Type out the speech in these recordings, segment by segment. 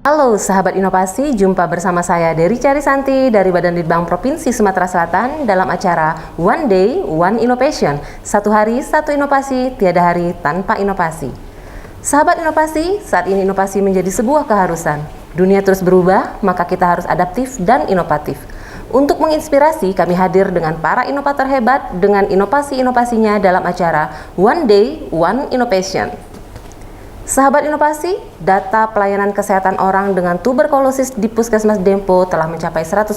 Halo sahabat inovasi, jumpa bersama saya Dery Carisanti dari Badan Litbang Provinsi Sumatera Selatan dalam acara One Day, One Innovation. Satu hari, satu inovasi, tiada hari tanpa inovasi. Sahabat inovasi, saat ini inovasi menjadi sebuah keharusan. Dunia terus berubah, maka kita harus adaptif dan inovatif. Untuk menginspirasi, kami hadir dengan para inovator hebat dengan inovasi-inovasinya dalam acara One Day, One Innovation. Sahabat inovasi, data pelayanan kesehatan orang dengan tuberkulosis di Puskesmas Dempo telah mencapai 100%.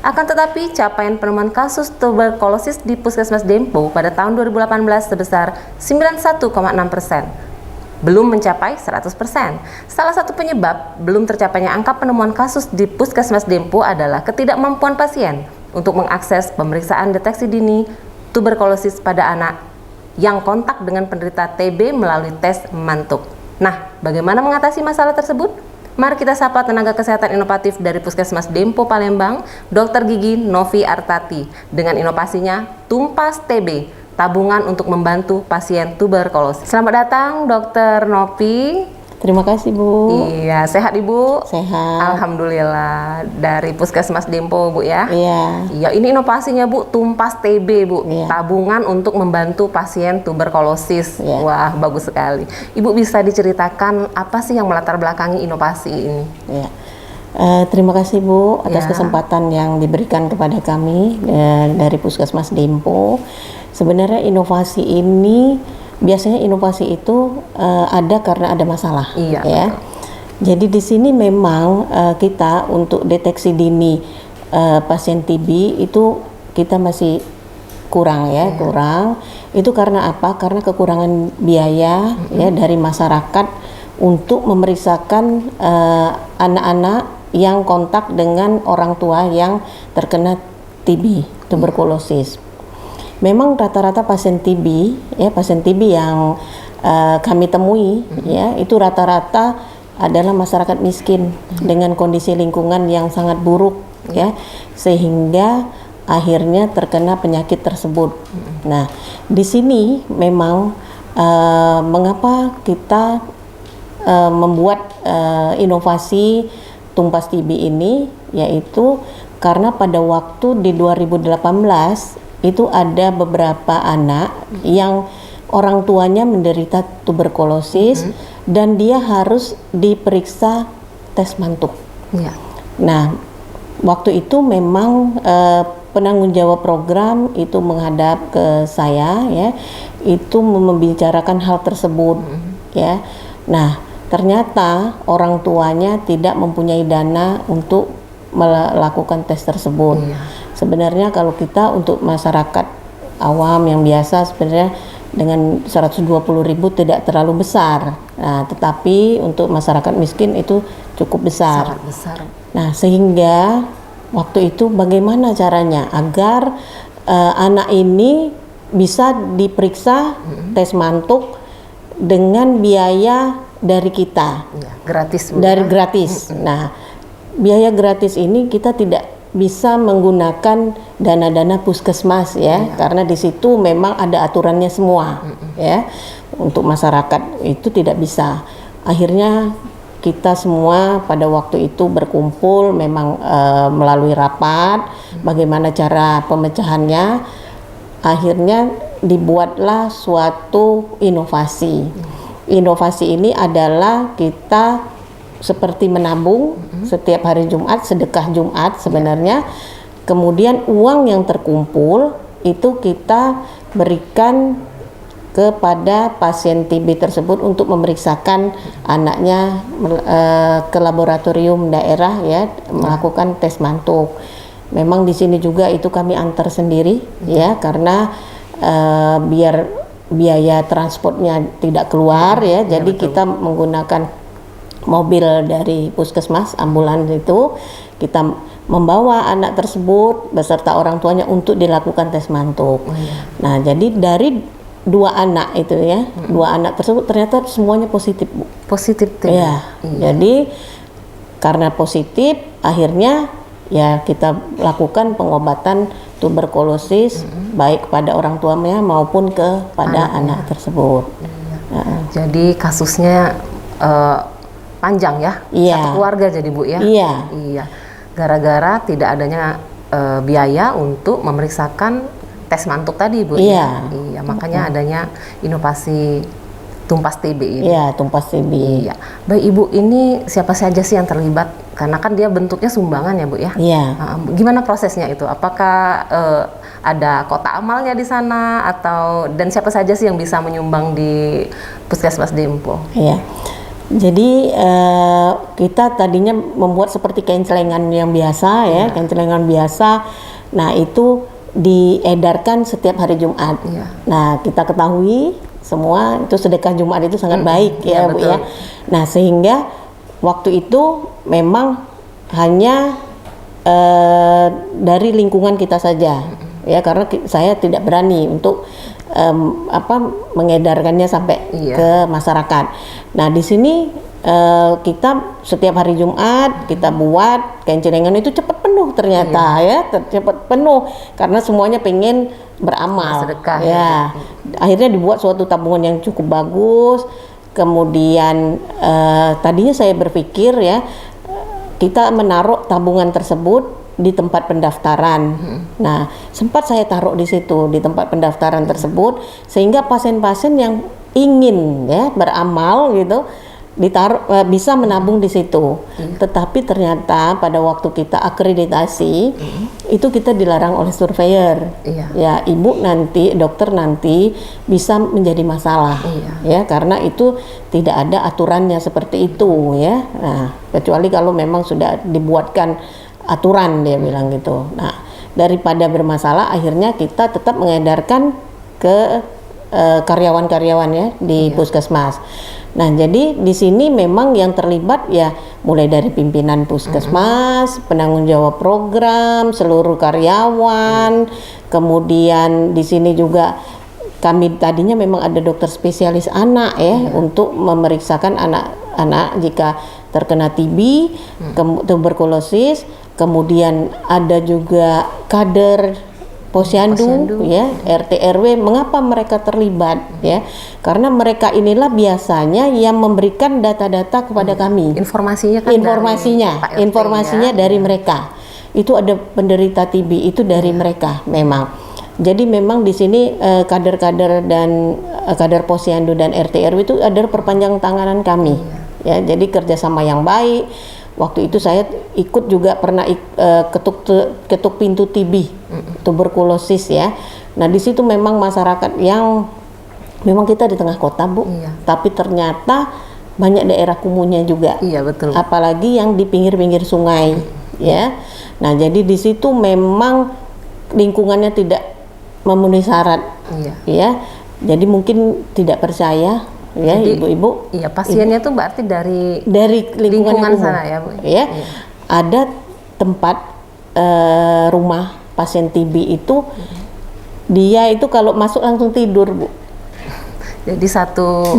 Akan tetapi, capaian penemuan kasus tuberkulosis di Puskesmas Dempo pada tahun 2018 sebesar 91,6%. Belum mencapai 100%. Salah satu penyebab belum tercapainya angka penemuan kasus di Puskesmas Dempo adalah ketidakmampuan pasien untuk mengakses pemeriksaan deteksi dini tuberkulosis pada anak yang kontak dengan penderita TB melalui tes mantuk. Nah, bagaimana mengatasi masalah tersebut? Mari kita sapa tenaga kesehatan inovatif dari Puskesmas Dempo Palembang, Dr. Gigi Novi Artati, dengan inovasinya Tumpas TB, tabungan untuk membantu pasien tuberkulosis. Selamat datang, Dr. Novi. Terima kasih, Bu. Iya, sehat Ibu? Sehat. Alhamdulillah. Dari Puskesmas Dempo, Bu ya? Iya. Iya, ini inovasinya Bu, Tumpas TB, Bu. Iya. Tabungan untuk membantu pasien tuberkulosis. Iya. Wah, bagus sekali. Ibu bisa diceritakan apa sih yang melatar belakangi inovasi ini? Iya. Terima kasih, Bu, atas Ya. kesempatan yang diberikan kepada kami dari Puskesmas Dempo. Sebenarnya inovasi ini, biasanya inovasi itu ada karena ada masalah. Iya, ya. betul. Jadi di sini memang kita untuk deteksi dini pasien TB itu kita masih kurang ya, kurang. Itu karena apa? Karena kekurangan biaya ya dari masyarakat untuk memeriksakan anak-anak yang kontak dengan orang tua yang terkena TB, tuberkulosis. Memang rata-rata pasien TB ya, pasien TB yang kami temui ya, itu rata-rata adalah masyarakat miskin dengan kondisi lingkungan yang sangat buruk ya, sehingga akhirnya terkena penyakit tersebut. Nah, di sini memang mengapa kita membuat inovasi Tumpas TB ini, yaitu karena pada waktu di 2018 itu ada beberapa anak yang orang tuanya menderita tuberkulosis dan dia harus diperiksa tes mantuk. Iya. Nah, waktu itu memang penanggung jawab program itu menghadap ke saya ya, itu membicarakan hal tersebut ya. Nah, ternyata orang tuanya tidak mempunyai dana untuk melakukan tes tersebut. Iya. Sebenarnya kalau kita untuk masyarakat awam yang biasa sebenarnya dengan 120.000 tidak terlalu besar. Nah, tetapi untuk masyarakat miskin itu cukup besar. Sangat besar. Nah, sehingga waktu itu bagaimana caranya agar anak ini bisa diperiksa tes mantuk dengan biaya dari kita. Iya, gratis Bu. Dari gratis. Nah, biaya gratis ini kita tidak bisa menggunakan dana-dana puskesmas ya, karena di situ memang ada aturannya semua ya. Untuk masyarakat itu tidak bisa. Akhirnya kita semua pada waktu itu berkumpul memang melalui rapat bagaimana cara pemecahannya. Akhirnya dibuatlah suatu inovasi. Inovasi ini adalah kita seperti menabung setiap hari Jumat, sedekah Jumat sebenarnya. Kemudian uang yang terkumpul itu kita berikan kepada pasien TB tersebut untuk memeriksakan anaknya ke laboratorium daerah ya, melakukan tes mantuk. Memang di sini juga itu kami antar sendiri ya, karena biar biaya transportnya tidak keluar ya, jadi betul. kita menggunakan mobil dari puskesmas, ambulans itu kita membawa anak tersebut beserta orang tuanya untuk dilakukan tes mantuk. Nah, jadi dari dua anak itu ya, dua anak tersebut ternyata semuanya positif, Bu. Positif TB. Ya, jadi karena positif akhirnya ya kita lakukan pengobatan tuberkulosis baik pada orang tuanya maupun kepada anak tersebut. Jadi kasusnya panjang ya, Iya. satu keluarga jadi Bu ya. Iya. Iya, gara-gara tidak adanya biaya untuk memeriksakan tes mantuk tadi Bu. Iya. Iya, makanya adanya inovasi tumpas TB ini. Iya, tumpas TB. Iya, baik Ibu, ini siapa saja sih yang terlibat? Karena kan dia bentuknya sumbangan ya Bu ya. Iya. Gimana prosesnya itu? Apakah ada kotak amalnya di sana atau dan siapa saja sih yang bisa menyumbang di Puskesmas Dempo? Iya. Jadi kita tadinya membuat seperti kencelengan yang biasa ya, kencelengan biasa. Nah, itu diedarkan setiap hari Jumat. Iya. Nah, kita ketahui semua itu sedekah Jumat itu sangat baik iya, ya Bu betul. ya. Nah, sehingga waktu itu memang hanya dari lingkungan kita saja ya, karena saya tidak berani untuk mengedarkannya sampai ke masyarakat. Nah, di sini kita setiap hari Jumat kita buat kencelengan itu cepat penuh ternyata ya, cepat penuh karena semuanya pengen beramal sedekah ya. Akhirnya dibuat suatu tabungan yang cukup bagus. Kemudian tadinya saya berpikir ya, kita menaruh tabungan tersebut di tempat pendaftaran. Nah, sempat saya taruh di situ di tempat pendaftaran tersebut sehingga pasien-pasien yang ingin ya beramal gitu ditaruh bisa menabung di situ. Tetapi ternyata pada waktu kita akreditasi itu kita dilarang oleh surveyor. Ya, ibu nanti, dokter nanti bisa menjadi masalah. Ya, karena itu tidak ada aturannya seperti itu ya. Nah, kecuali kalau memang sudah dibuatkan aturan, dia bilang gitu. Nah, daripada bermasalah akhirnya kita tetap mengedarkan ke karyawan-karyawan ya di puskesmas. Nah, jadi di sini memang yang terlibat ya mulai dari pimpinan puskesmas, penanggung jawab program, seluruh karyawan, kemudian di sini juga kami tadinya memang ada dokter spesialis anak ya untuk memeriksakan anak-anak jika terkena TB, tuberkulosis, kemudian ada juga kader Posyandu ya, RT RW. Mengapa mereka terlibat ya? Karena mereka inilah biasanya yang memberikan data-data kepada kami. Informasinya kan informasinya dari mereka. Itu ada penderita TB itu dari mereka memang. Jadi memang di sini kader-kader dan kader Posyandu dan RT RW itu adalah perpanjang tanganan kami. Ya, jadi kerjasama yang baik. Waktu itu saya ikut juga pernah ketuk pintu TB, tuberkulosis ya. Nah, di situ memang masyarakat yang memang kita di tengah kota Bu, tapi ternyata banyak daerah kumuhnya juga. Iya, betul. Apalagi yang di pinggir-pinggir sungai ya. Nah, jadi di situ memang lingkungannya tidak memenuhi syarat. Ya. Jadi mungkin tidak percaya ya. Jadi, ibu-ibu. Iya, pasiennya tuh berarti dari lingkungan sana ya Bu. Ya. Ada tempat rumah pasien TB itu dia itu kalau masuk langsung tidur Bu. Jadi satu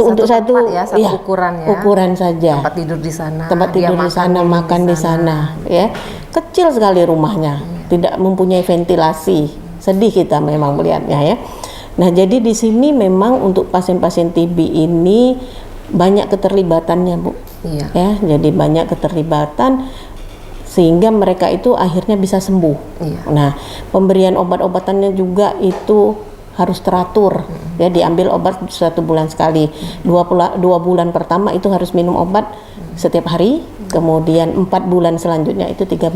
untuk satu ya, satu ukuran ya. Ukuran saja. Tempat tidur di sana. Tempat tidur di sana, makan di sana ya. Kecil sekali rumahnya. Tidak mempunyai ventilasi. Sedih kita memang melihatnya ya. Nah, jadi di sini memang untuk pasien-pasien TB ini banyak keterlibatannya Bu. Ya, jadi banyak keterlibatan sehingga mereka itu akhirnya bisa sembuh. Nah, pemberian obat-obatannya juga itu harus teratur. Ya, diambil obat 1 bulan sekali. 2 bulan pertama itu harus minum obat setiap hari. Kemudian 4 bulan selanjutnya itu 3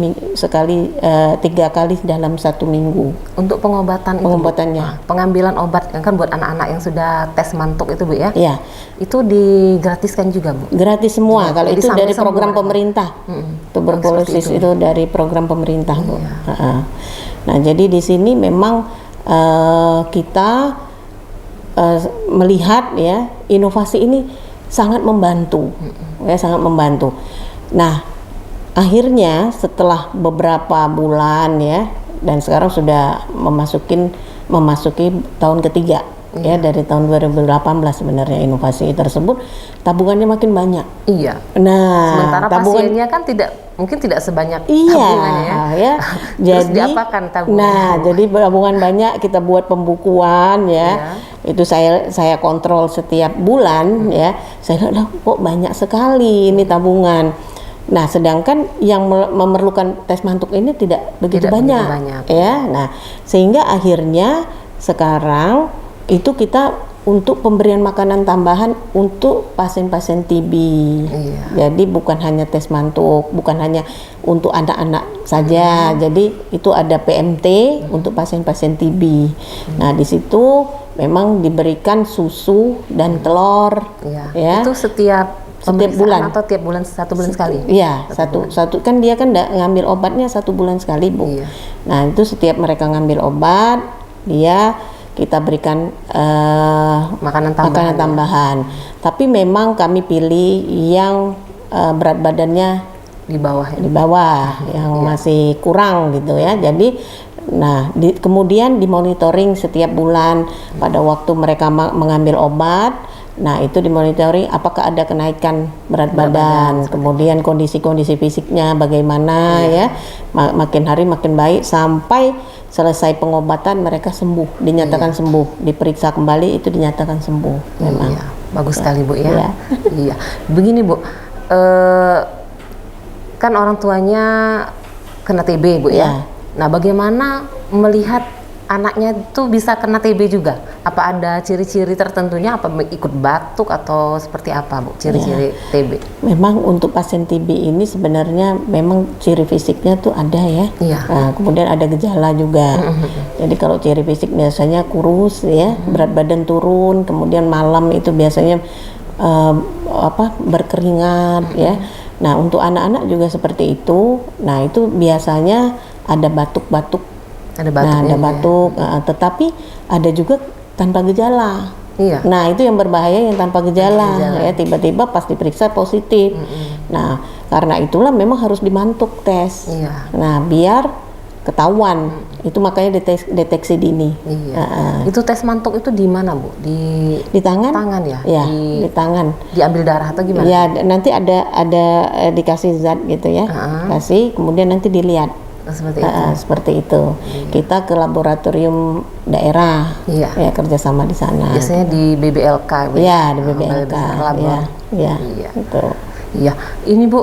kali dalam 1 minggu. Untuk pengobatannya, pengambilan obat kan buat anak-anak yang sudah tes mantuk itu Bu ya. Iya. Itu digratiskan juga Bu. Gratis semua. Kalau itu dari program sembuh, pemerintah. Tuberkulosis itu dari program pemerintah Bu. Nah, jadi di sini memang kita melihat ya inovasi ini sangat membantu. Ya, sangat membantu. Nah, akhirnya setelah beberapa bulan ya, dan sekarang sudah memasuki tahun ketiga ya dari tahun 2018 sebenarnya inovasi tersebut tabungannya makin banyak. Iya. Nah, sementara pasiennya kan mungkin tidak sebanyak iya, tabungannya ya. Terus jadi diapakan tabungan? Nah, jadi tabungan banyak kita buat pembukuan ya. Iya. Itu saya kontrol setiap bulan ya. Saya lihat kok banyak sekali ini tabungan. Nah, sedangkan yang memerlukan tes mantuk ini tidak begitu banyak, ya. Nah, sehingga akhirnya sekarang itu kita untuk pemberian makanan tambahan untuk pasien-pasien TB. Iya. Jadi bukan hanya tes mantuk, bukan hanya untuk anak-anak saja. Jadi itu ada PMT untuk pasien-pasien TB. Nah, di situ memang diberikan susu dan telur. Iya. Ya. Itu setiap bulan atau tiap bulan, 1 bulan sekali? Iya, satu kan dia kan ngambil obatnya 1 bulan sekali, Bu. Iya. Nah, itu setiap mereka ngambil obat, kita berikan makanan tambahan. Tapi memang kami pilih yang berat badannya di bawah yang masih kurang gitu ya. Jadi kemudian dimonitoring setiap bulan pada waktu mereka mengambil obat. Nah, itu dimonitoring apakah ada kenaikan berat badan, kemudian kondisi-kondisi fisiknya bagaimana ya. Makin hari makin baik sampai selesai pengobatan mereka sembuh, dinyatakan sembuh, diperiksa kembali itu dinyatakan sembuh. Memang. Iya, bagus sekali Bu ya. Iya. Iya. Begini Bu, kan orang tuanya kena TB Bu ya. Nah, bagaimana melihat anaknya itu bisa kena TB juga? Apa ada ciri-ciri tertentunya? Apa ikut batuk atau seperti apa, Bu? Ciri-ciri TB? Memang untuk pasien TB ini sebenarnya memang ciri fisiknya tuh ada ya. Iya. Nah, kemudian ada gejala juga. Jadi kalau ciri fisik biasanya kurus ya, berat badan turun, kemudian malam itu biasanya berkeringat ya. Nah, untuk anak-anak juga seperti itu. Nah, itu biasanya ada batuk-batuk. Ada batuk, tetapi ada juga tanpa gejala. Iya. Nah, itu yang berbahaya yang tanpa gejala. Ya, tiba-tiba pas diperiksa positif. Nah, karena itulah memang harus dimantuk tes. Iya. Nah, biar ketahuan. Itu makanya deteksi dini. Iya. Itu tes mantuk itu di mana, Bu? Di tangan? Tangan ya? Ya, di tangan. Diambil darah atau gimana? Ya, nanti ada dikasih zat gitu ya. Kasih, kemudian nanti dilihat. Seperti itu. Kita ke laboratorium daerah, ya kerjasama di sana. Biasanya di BBLK. Iya, di BBLK. Iya. Gitu. Iya. Ini Bu,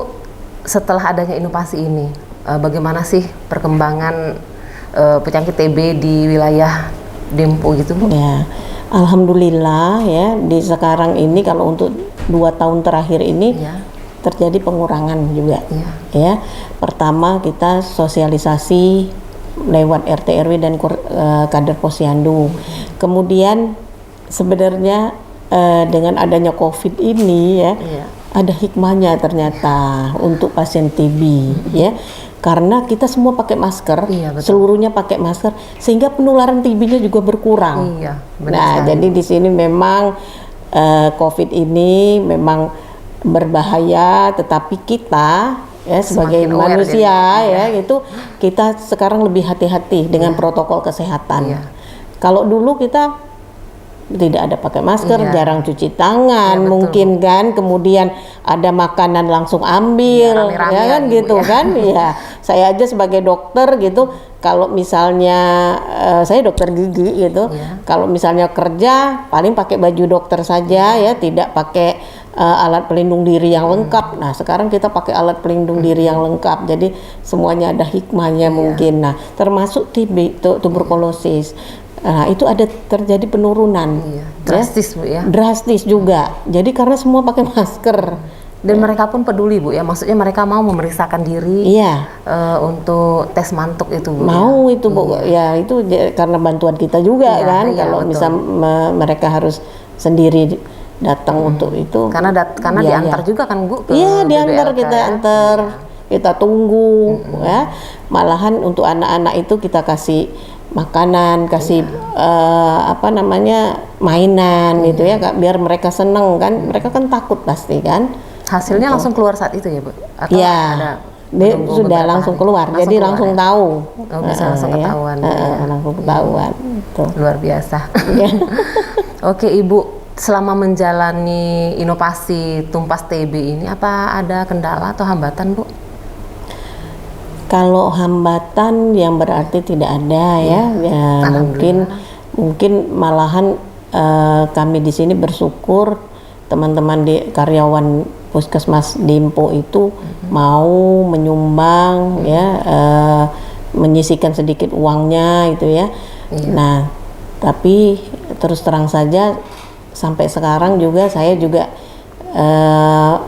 setelah adanya inovasi ini, bagaimana sih perkembangan penyakit TB di wilayah Dempo gitu Bu? Ya, alhamdulillah ya di sekarang ini kalau untuk 2 tahun terakhir ini. Terjadi pengurangan juga. Ya, pertama kita sosialisasi lewat RT RW dan kader posyandu. Kemudian sebenarnya dengan adanya COVID ini ya, ada hikmahnya ternyata untuk pasien TB ya. Karena kita semua pakai masker, seluruhnya pakai masker, sehingga penularan TB-nya juga berkurang. Nah, jadi di sini memang COVID ini memang berbahaya, tetapi kita ya sebagai manusia itu kita sekarang lebih hati-hati dengan protokol kesehatan. Kalau dulu kita tidak ada pakai masker, jarang cuci tangan, mungkin kan, kemudian ada makanan langsung ambil, ya kan gitu kan, ya. Saya aja sebagai dokter gitu, kalau misalnya saya dokter gigi gitu, kalau misalnya kerja paling pakai baju dokter saja ya, tidak pakai alat pelindung diri yang lengkap. Nah, sekarang kita pakai alat pelindung diri yang lengkap. Jadi semuanya ada hikmahnya mungkin. Nah, termasuk TB, tuberkulosis. Nah, itu ada terjadi penurunan. Drastis Bu ya. Drastis juga. Jadi karena semua pakai masker. Dan mereka pun peduli Bu ya. Maksudnya mereka mau memeriksakan diri untuk tes mantuk itu Bu. Mau itu Bu. Ya, itu karena bantuan kita juga kan. Kalau misal mereka harus sendiri datang untuk itu karena diantar juga kan Bu ke iya diantar, kita antar, kita tunggu ya. Malahan untuk anak-anak itu kita kasih makanan, kasih mainan gitu ya, biar mereka seneng kan. Mereka kan takut pasti kan. Hasilnya langsung keluar saat itu ya Bu? Atau ada dia Menunggu sudah beberapa langsung hari. keluar, jadi keluar langsung ya? tahu. Oh, bisa langsung Ya. ketahuan. Ya. Langsung ketahuan. Tuh. Luar biasa. Ya. Oke Ibu, selama menjalani inovasi tumpas TB ini apa ada kendala atau hambatan Bu? Kalau hambatan yang berarti tidak ada ya, ya mungkin malahan kami di sini bersyukur teman-teman di karyawan Puskesmas Dimpo itu mau menyumbang ya, menyisihkan sedikit uangnya itu ya. Nah, tapi terus terang saja sampai sekarang juga saya juga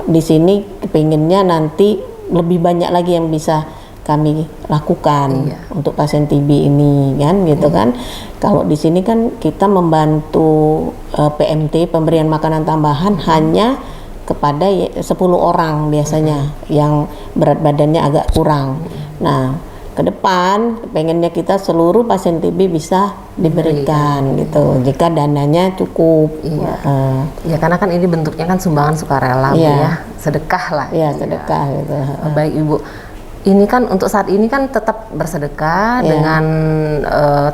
di sini kepinginnya nanti lebih banyak lagi yang bisa kami lakukan untuk pasien TB ini kan gitu kan. Kalau di sini kan kita membantu PMT, pemberian makanan tambahan hanya kepada 10 orang biasanya yang berat badannya agak kurang. Nah, ke depan pengennya kita seluruh pasien TB bisa diberikan gitu jika dananya cukup. Ya karena kan ini bentuknya kan sumbangan sukarela Bu ya, sedekah lah. Iya, sedekah gitu. Baik Ibu, ini kan untuk saat ini kan tetap bersedekah dengan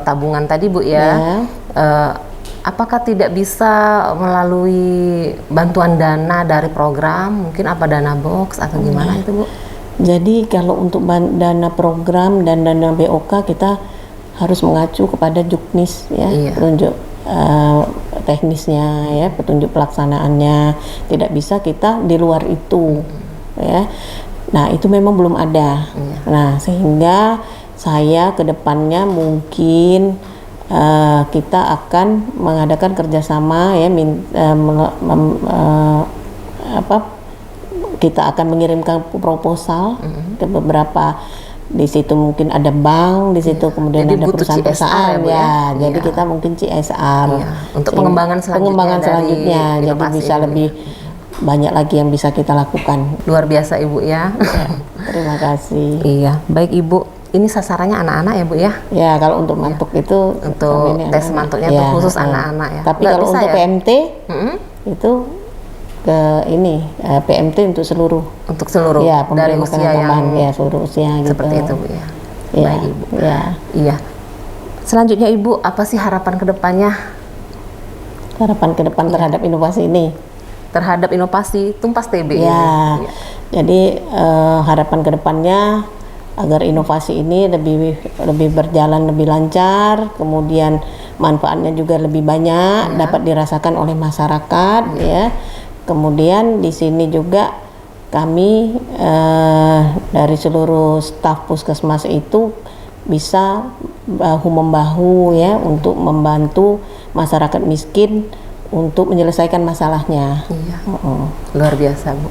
tabungan tadi Bu ya. Apakah tidak bisa melalui bantuan dana dari program, mungkin apa dana box atau gimana itu Bu? Jadi kalau untuk dana program dan dana BOK kita harus mengacu kepada Juknis ya, petunjuk teknisnya ya, petunjuk pelaksanaannya. Tidak bisa kita di luar itu ya. Nah, itu memang belum ada. Nah, sehingga saya ke depannya mungkin kita akan mengadakan kerjasama ya, kita akan mengirimkan proposal ke beberapa, di situ mungkin ada bank, di situ kemudian jadi ada perusahaan-perusahaan ya. Jadi kita mungkin CSR untuk pengembangan selanjutnya jadi bisa lebih banyak lagi yang bisa kita lakukan. Luar biasa Ibu ya. Terima kasih. Iya, baik Ibu. Ini sasarannya anak-anak ya Bu ya? Ya, kalau untuk mantuk itu untuk tes mantuknya itu khusus anak-anak ya. Tapi kalau untuk PMT itu ke ini PMT untuk seluruh. Untuk seluruh. Ya, dari usia yang ya, seluruh usia gitu. Seperti itu Bu ya. Baik Ibu. Ya. Iya. Selanjutnya Ibu, apa sih harapan kedepannya? Harapan ke depan terhadap inovasi ini? Terhadap inovasi tumpas TB ya. ini. Jadi harapan kedepannya agar inovasi ini lebih berjalan lebih lancar, kemudian manfaatnya juga lebih banyak dapat dirasakan oleh masyarakat ya. Kemudian di sini juga kami dari seluruh staf puskesmas itu bisa bahu membahu ya untuk membantu masyarakat miskin untuk menyelesaikan masalahnya. Luar biasa Bu.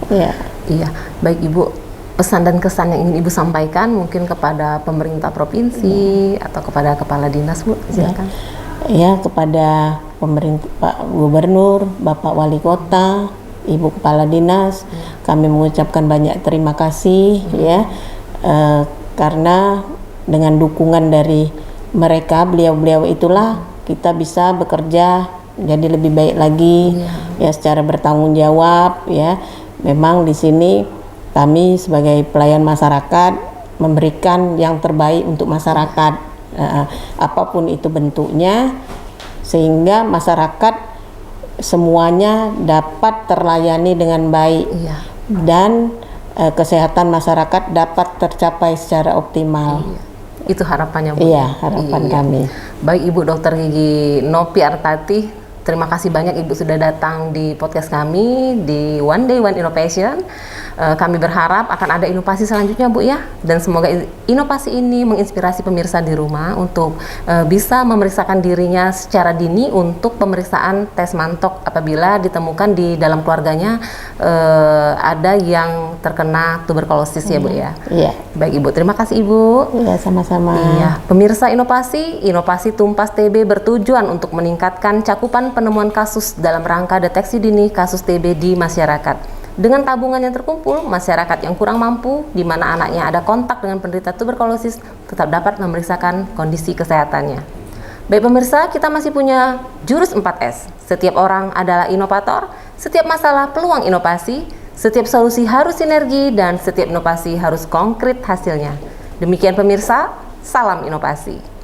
Iya, baik Ibu, pesan dan kesan yang ingin Ibu sampaikan mungkin kepada pemerintah provinsi atau kepada kepala dinas Bu, silakan. Ya, kepada pemerintah, Pak Gubernur, Bapak Wali Kota, Ibu Kepala Dinas, kami mengucapkan banyak terima kasih ya, karena dengan dukungan dari mereka, beliau-beliau itulah kita bisa bekerja jadi lebih baik lagi ya, secara bertanggung jawab ya. Memang di sini kami sebagai pelayan masyarakat memberikan yang terbaik untuk masyarakat, apapun itu bentuknya, sehingga masyarakat semuanya dapat terlayani dengan baik dan kesehatan masyarakat dapat tercapai secara optimal. Itu harapannya Bu. Iya, harapan kami. Baik Ibu Dr. Gigi Nopi Artati, terima kasih banyak Ibu sudah datang di podcast kami di One Day One Innovation. Kami berharap akan ada inovasi selanjutnya Bu ya, dan semoga inovasi ini menginspirasi pemirsa di rumah untuk bisa memeriksakan dirinya secara dini untuk pemeriksaan tes mantok apabila ditemukan di dalam keluarganya ada yang terkena tuberkulosis ya Bu ya. Iya. Baik Ibu, terima kasih Ibu. Iya, sama-sama. Iya, pemirsa inovasi tumpas TB bertujuan untuk meningkatkan cakupan penemuan kasus dalam rangka deteksi dini kasus TB di masyarakat. Dengan tabungan yang terkumpul, masyarakat yang kurang mampu, di mana anaknya ada kontak dengan penderita tuberkulosis, tetap dapat memeriksakan kondisi kesehatannya. Baik pemirsa, kita masih punya jurus 4S. Setiap orang adalah inovator, setiap masalah peluang inovasi, Setiap solusi harus sinergi dan setiap inovasi harus konkret hasilnya. Demikian pemirsa, salam inovasi.